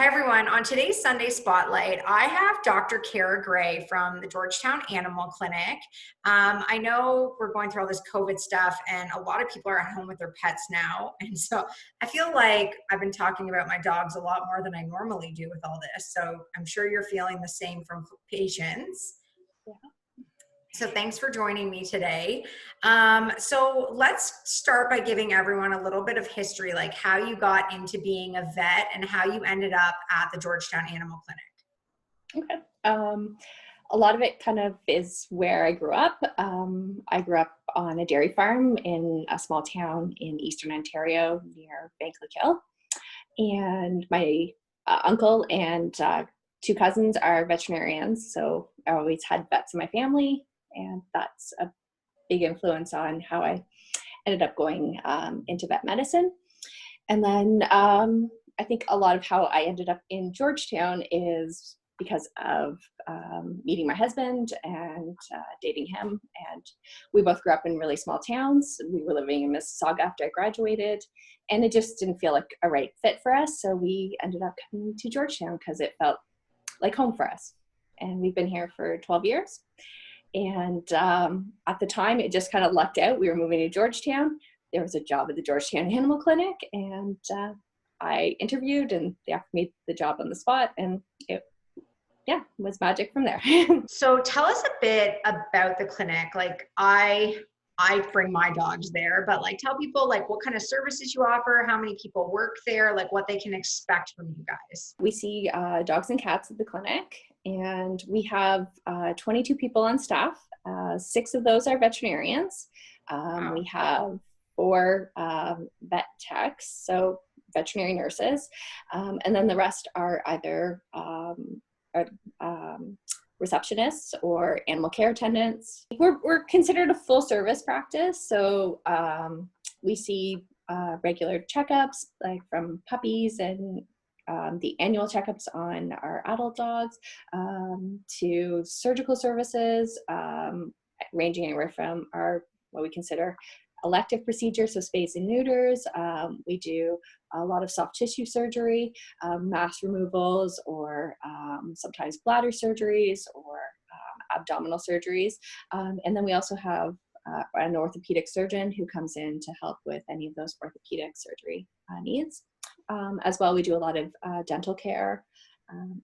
Hi, everyone. On today's Sunday Spotlight, I have Dr. Kara Gray from the Georgetown Animal Clinic. I know we're going through all this COVID stuff, and a lot of people are at home with their pets now. And so I feel like I've been talking about my dogs a lot more than I normally do with all this. So I'm sure you're feeling the same from patients. Yeah. So thanks for joining me today. So let's start by giving everyone a little bit of history, like how you got into being a vet and how you ended up at the Georgetown Animal Clinic. Okay. A lot of it kind of is where I grew up. I grew up on a dairy farm in a small town in Eastern Ontario near Vankleek Hill. And my uncle and two cousins are veterinarians. So I always had vets in my family. And that's a big influence on how I ended up going into vet medicine. And then I think a lot of how I ended up in Georgetown is because of meeting my husband and dating him. And we both grew up in really small towns. We were living in Mississauga after I graduated, and it just didn't feel like a right fit for us. So we ended up coming to Georgetown because it felt like home for us. And we've been here for 12 years. And at the time, it just kind of lucked out. We were moving to Georgetown. There was a job at the Georgetown Animal Clinic, and I interviewed, and they offered me the job on the spot, and it was magic from there. So tell us a bit about the clinic. Like I bring my dogs there, but like tell people like what kind of services you offer, how many people work there, like what they can expect from you guys. We see dogs and cats at the clinic, and we have 22 people on staff. 6 of those are veterinarians. Wow. We have 4 vet techs, so veterinary nurses, and then the rest are either receptionists or animal care attendants. We're considered a full service practice, so we see regular checkups, like from puppies and the annual checkups on our adult dogs, to surgical services, ranging anywhere from what we consider elective procedures, so spays and neuters. We do a lot of soft tissue surgery, mass removals, or sometimes bladder surgeries or abdominal surgeries. And then we also have an orthopedic surgeon who comes in to help with any of those orthopedic surgery needs. As well, we do a lot of dental care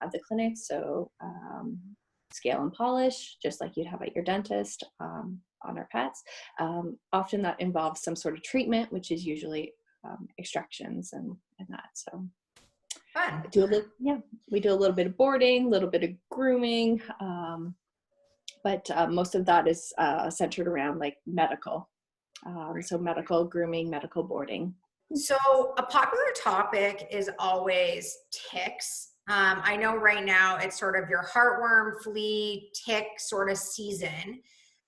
at the clinic, so scale and polish, just like you'd have at your dentist, on our pets. Often that involves some sort of treatment, which is usually extractions and that. So Fun. We do a little bit of boarding, a little bit of grooming, but most of that is centered around like medical. So medical grooming, medical boarding. So a popular topic is always ticks. I know right now it's sort of your heartworm, flea, tick sort of season.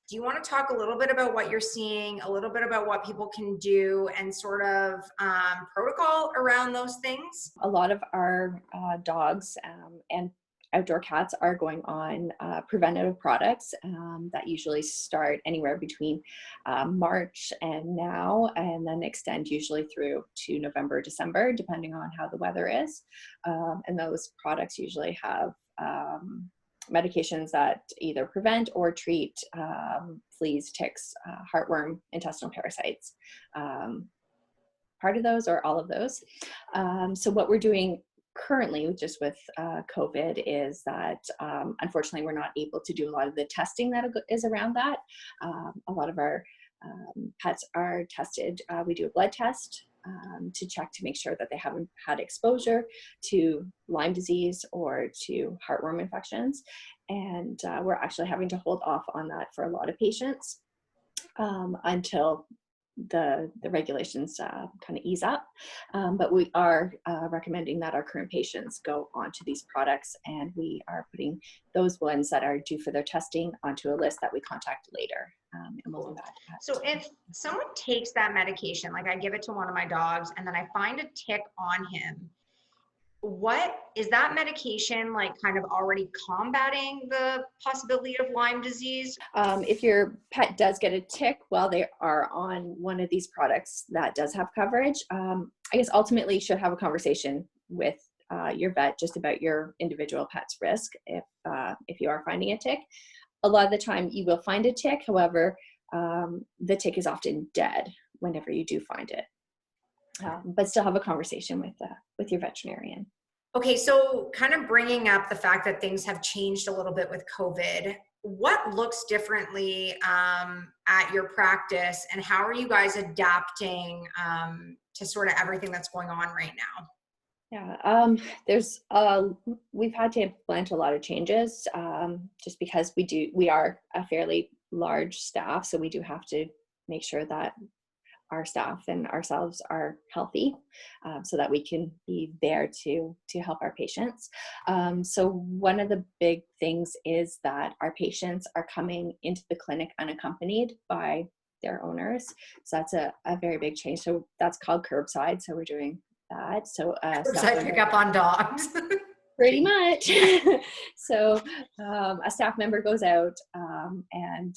Do you want to talk a little bit about what you're seeing, a little bit about what people can do, and sort of protocol around those things? A lot of our dogs and outdoor cats are going on preventative products that usually start anywhere between March and now, and then extend usually through to November, December, depending on how the weather is. And those products usually have medications that either prevent or treat fleas, ticks, heartworm, intestinal parasites. Part of those or all of those. So what we're doing currently, just with COVID, is that unfortunately we're not able to do a lot of the testing that is around that. A lot of our pets are tested. We do a blood test to check to make sure that they haven't had exposure to Lyme disease or to heartworm infections. And we're actually having to hold off on that for a lot of patients until the regulations kind of ease up. But we are recommending that our current patients go onto these products, and we are putting those ones that are due for their testing onto a list that we contact later. And we'll do that. So if someone takes that medication, like I give it to one of my dogs and then I find a tick on him, what is that medication like kind of already combating the possibility of Lyme disease? If your pet does get a tick while they are on one of these products that does have coverage, I guess ultimately you should have a conversation with your vet just about your individual pet's risk if you are finding a tick. A lot of the time you will find a tick. However, the tick is often dead whenever you do find it. But still have a conversation with your veterinarian. Okay, so kind of bringing up the fact that things have changed a little bit with COVID, what looks differently at your practice, and how are you guys adapting to sort of everything that's going on right now? Yeah, we've had to implement a lot of changes just because we are a fairly large staff, so we do have to make sure that our staff and ourselves are healthy so that we can be there to help our patients. So one of the big things is that our patients are coming into the clinic unaccompanied by their owners. So that's a very big change. So that's called curbside. So we're doing that. So Curbside pickup on dogs. pretty much. So a staff member goes out and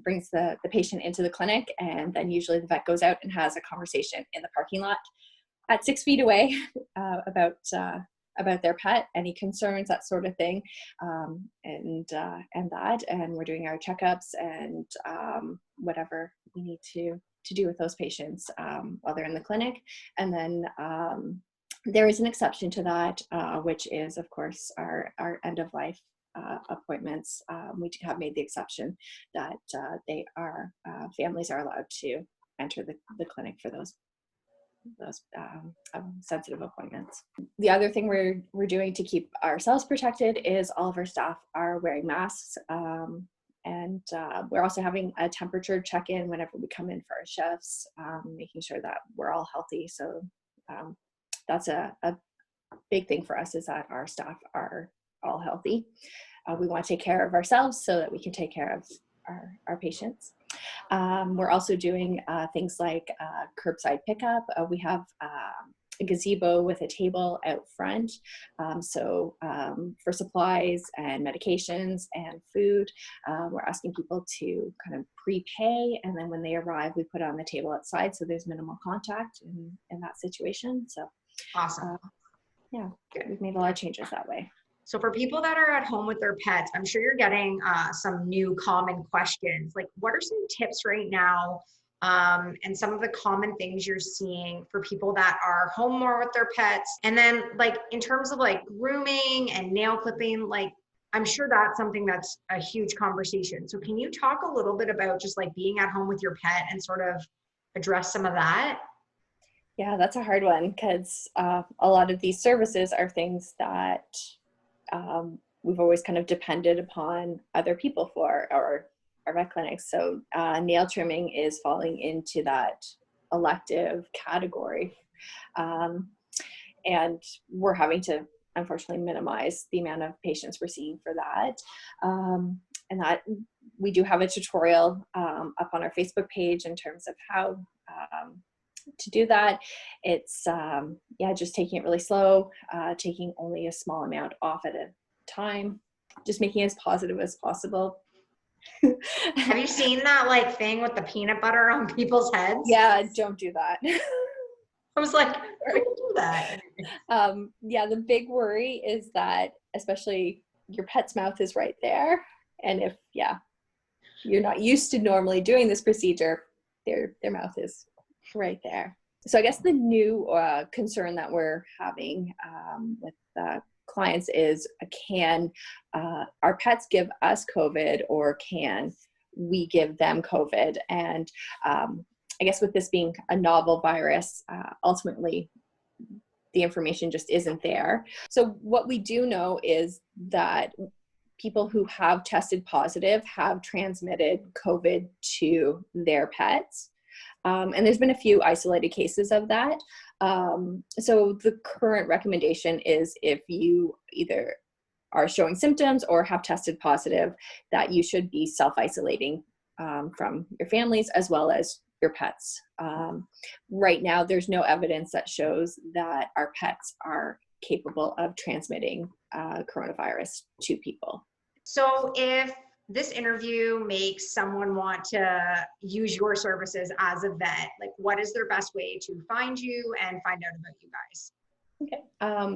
brings the patient into the clinic, and then usually the vet goes out and has a conversation in the parking lot at 6 feet away about their pet, any concerns, that sort of thing, and we're doing our checkups and whatever we need to do with those patients while they're in the clinic. And then there is an exception to that, which is of course our end of life appointments. We have made the exception that families are allowed to enter the clinic for those sensitive appointments. The other thing we're doing to keep ourselves protected is all of our staff are wearing masks, and we're also having a temperature check-in whenever we come in for our shifts, making sure that we're all healthy. So that's a big thing for us, is that our staff are all healthy. We want to take care of ourselves so that we can take care of our patients. We're also doing things like curbside pickup. We have a gazebo with a table out front. So for supplies and medications and food, we're asking people to kind of prepay, and then when they arrive, we put it on the table outside, so there's minimal contact in that situation. So Awesome. Yeah, we've made a lot of changes that way. So for people that are at home with their pets, I'm sure you're getting some new common questions. Like, what are some tips right now and some of the common things you're seeing for people that are home more with their pets? And then like in terms of like grooming and nail clipping, like I'm sure that's something that's a huge conversation. So can you talk a little bit about just like being at home with your pet and sort of address some of that? Yeah, that's a hard one, because a lot of these services are things that we've always kind of depended upon other people for, or our vet clinics. So nail trimming is falling into that elective category. And we're having to, unfortunately, minimize the amount of patients we're seeing for that. And that we do have a tutorial up on our Facebook page in terms of how to do that. It's just taking it really slow, taking only a small amount off at a time, just making it as positive as possible. Have you seen that like thing with the peanut butter on people's heads? Yeah, don't do that. I was like, don't do that. The big worry is that, especially your pet's mouth is right there, and if you're not used to normally doing this procedure, their mouth is right there. So I guess the new concern that we're having with clients is, can our pets give us COVID, or can we give them COVID? And I guess with this being a novel virus, ultimately the information just isn't there. So what we do know is that people who have tested positive have transmitted COVID to their pets. And there's been a few isolated cases of that. So the current recommendation is, if you either are showing symptoms or have tested positive, that you should be self-isolating from your families as well as your pets. Right now, there's no evidence that shows that our pets are capable of transmitting coronavirus to people. So if this interview makes someone want to use your services as a vet, like what is their best way to find you and find out about you guys? Okay.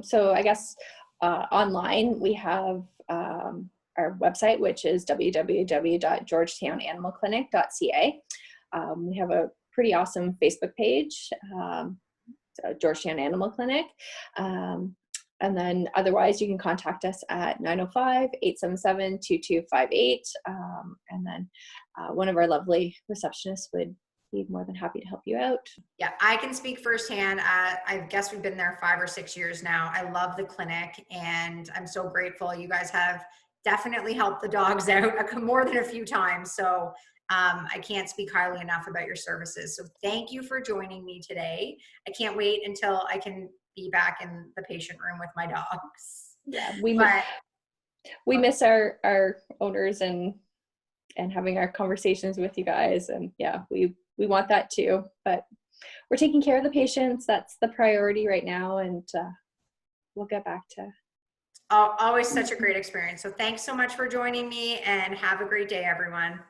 So I guess online we have our website, which is www.georgetownanimalclinic.ca. We have a pretty awesome Facebook page, Georgetown Animal Clinic. And then otherwise you can contact us at 905-877-2258. And then one of our lovely receptionists would be more than happy to help you out. Yeah, I can speak firsthand. I guess we've been there 5 or 6 years now. I love the clinic and I'm so grateful. You guys have definitely helped the dogs out more than a few times. So I can't speak highly enough about your services. So thank you for joining me today. I can't wait until I can be back in the patient room with my dogs. Yeah, we miss our owners and having our conversations with you guys. And yeah, we want that too, but we're taking care of the patients. That's the priority right now. And we'll get back to. Always such a great experience. So thanks so much for joining me and have a great day, everyone.